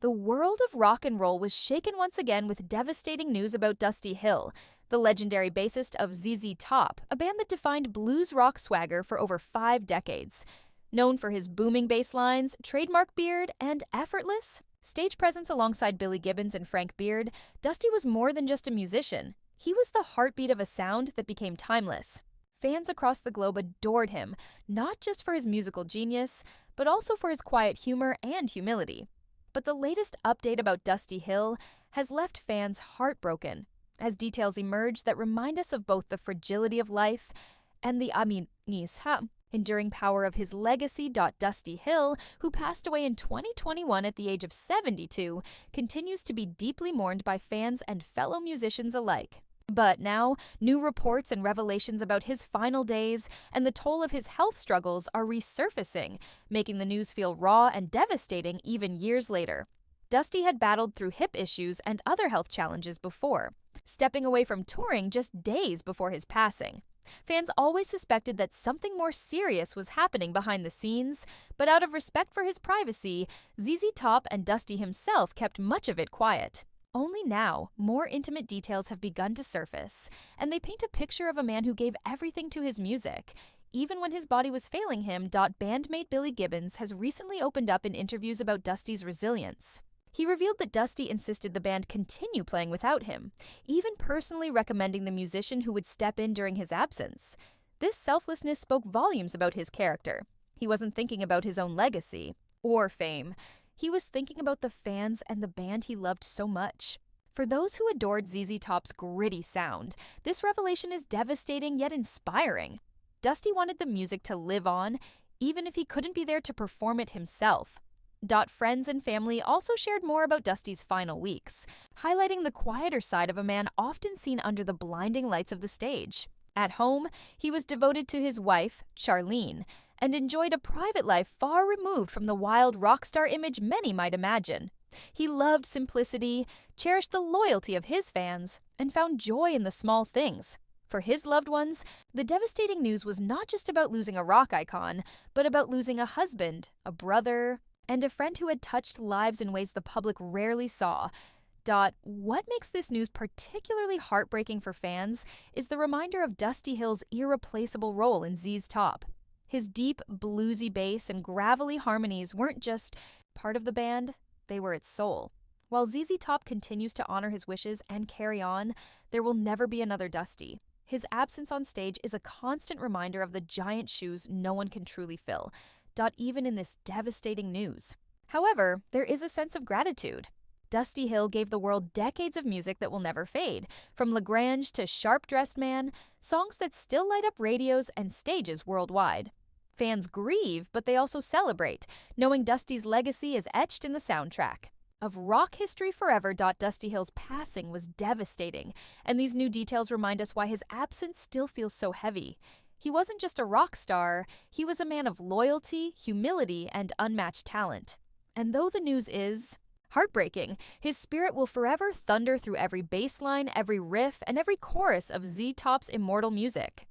The world of rock and roll was shaken once again with devastating news about Dusty Hill, the legendary bassist of ZZ Top, a band that defined blues rock swagger for over 5 decades. Known for his booming bass lines, trademark beard, and effortless stage presence alongside Billy Gibbons and Frank Beard, Dusty was more than just a musician. He was the heartbeat of a sound that became timeless. Fans across the globe adored him, not just for his musical genius, but also for his quiet humor and humility. But the latest update about Dusty Hill has left fans heartbroken, as details emerge that remind us of both the fragility of life and the enduring power of his legacy. Dusty Hill, who passed away in 2021 at the age of 72, continues to be deeply mourned by fans and fellow musicians alike. But now, new reports and revelations about his final days and the toll of his health struggles are resurfacing, making the news feel raw and devastating even years later. Dusty had battled through hip issues and other health challenges before, stepping away from touring just days before his passing. Fans always suspected that something more serious was happening behind the scenes, but out of respect for his privacy, ZZ Top and Dusty himself kept much of it quiet. Only now, more intimate details have begun to surface, and they paint a picture of a man who gave everything to his music. Even when his body was failing him, bandmate Billy Gibbons has recently opened up in interviews about Dusty's resilience. He revealed that Dusty insisted the band continue playing without him, even personally recommending the musician who would step in during his absence. This selflessness spoke volumes about his character. He wasn't thinking about his own legacy or fame. He was thinking about the fans and the band he loved so much. For those who adored ZZ Top's gritty sound, this revelation is devastating yet inspiring. Dusty wanted the music to live on, even if he couldn't be there to perform it himself. Friends and family also shared more about Dusty's final weeks, highlighting the quieter side of a man often seen under the blinding lights of the stage. At home, he was devoted to his wife, Charlene, and enjoyed a private life far removed from the wild rock star image many might imagine. He loved simplicity, cherished the loyalty of his fans, and found joy in the small things. For his loved ones, the devastating news was not just about losing a rock icon, but about losing a husband, a brother, and a friend who had touched lives in ways the public rarely saw. What makes this news particularly heartbreaking for fans is the reminder of Dusty Hill's irreplaceable role in ZZ Top. His deep, bluesy bass and gravelly harmonies weren't just part of the band, they were its soul. While ZZ Top continues to honor his wishes and carry on, there will never be another Dusty. His absence on stage is a constant reminder of the giant shoes no one can truly fill. Even in this devastating news. However, there is a sense of gratitude. Dusty Hill gave the world decades of music that will never fade, from Lagrange to Sharp-Dressed Man, songs that still light up radios and stages worldwide. Fans grieve, but they also celebrate, knowing Dusty's legacy is etched in the soundtrack. Of rock history forever. Dusty Hill's passing was devastating, and these new details remind us why his absence still feels so heavy. He wasn't just a rock star, he was a man of loyalty, humility, and unmatched talent. And though the news is heartbreaking, his spirit will forever thunder through every bass line, every riff, and every chorus of ZZ Top's immortal music.